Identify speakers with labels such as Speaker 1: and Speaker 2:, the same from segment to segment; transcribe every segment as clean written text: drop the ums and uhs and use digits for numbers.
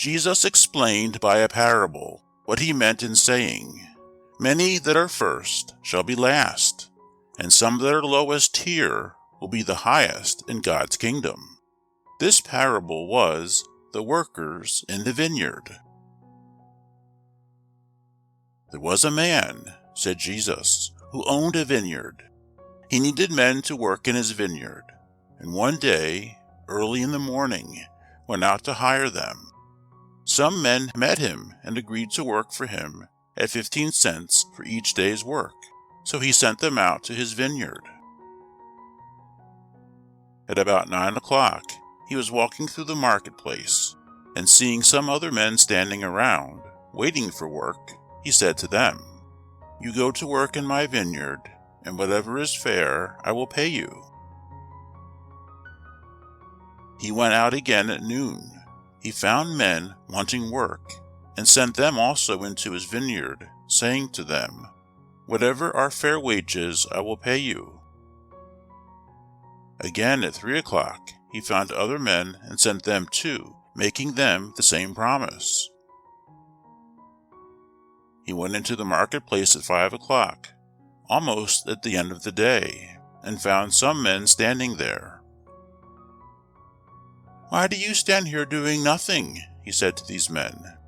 Speaker 1: Jesus explained by a parable what he meant in saying, "Many that are first shall be last, and some that are lowest here will be the highest in God's kingdom." This parable was the workers in the vineyard. There was a man, said Jesus, who owned a vineyard. He needed men to work in his vineyard, and one day, early in the morning, went out to hire them. Some men met him and agreed to work for him at 15 cents for each day's work, so he sent them out to his vineyard. At about 9 o'clock, he was walking through the marketplace, and seeing some other men standing around, waiting for work, he said to them, "You go to work in my vineyard, and whatever is fair I will pay you." He went out again at noon. He found men wanting work, and sent them also into his vineyard, saying to them, "Whatever are fair wages I will pay you." Again at 3 o'clock he found other men and sent them too, making them the same promise. He went into the marketplace at 5 o'clock, almost at the end of the day, and found some men standing there. "Why do you stand here doing nothing?" he said to these men.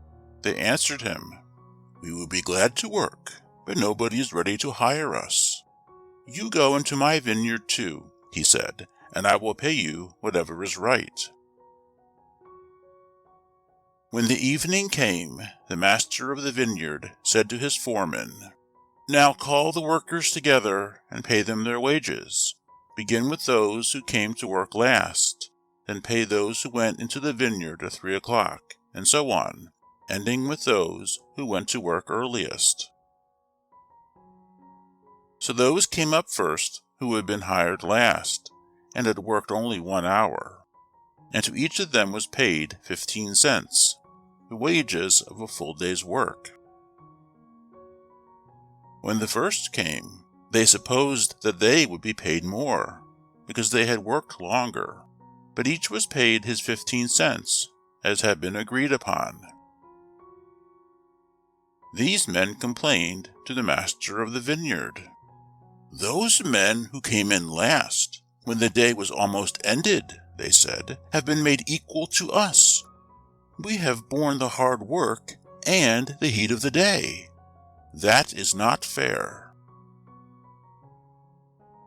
Speaker 1: They answered him, "We would be glad to work, but nobody is ready to hire us." "You go into my vineyard too," he said, "and I will pay you whatever is right." When the evening came, the master of the vineyard said to his foreman, "Now call the workers together and pay them their wages. Begin with those who came to work last, then pay those who went into the vineyard at 3 o'clock, and so on, ending with those who went to work earliest." So those came up first who had been hired last, and had worked only 1 hour, and to each of them was paid 15 cents, the wages of a full day's work. When the first came, they supposed that they would be paid more, because they had worked longer, but each was paid his 15 cents, as had been agreed upon. These men complained to the master of the vineyard. "Those men who came in last, when the day was almost ended," they said, "have been made equal to us. We have borne the hard work and the heat of the day. That is not fair."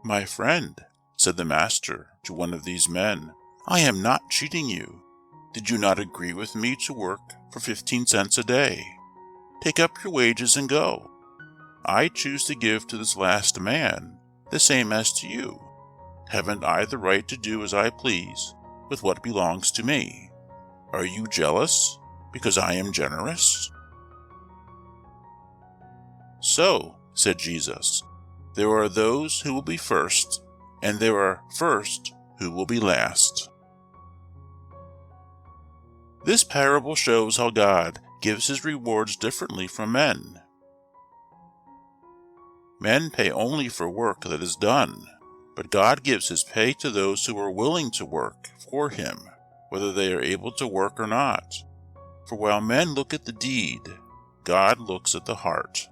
Speaker 1: "My friend," said the master to one of these men, "I am not cheating you. Did you not agree with me to work for 15 cents a day? Take up your wages and go. I choose to give to this last man the same as to you. Haven't I the right to do as I please with what belongs to me? Are you jealous because I am generous?" "So," said Jesus, "there are those who will be first, and there are first who will be last." This parable shows how God gives his rewards differently from men. Men pay only for work that is done, but God gives his pay to those who are willing to work for him, whether they are able to work or not. For while men look at the deed, God looks at the heart.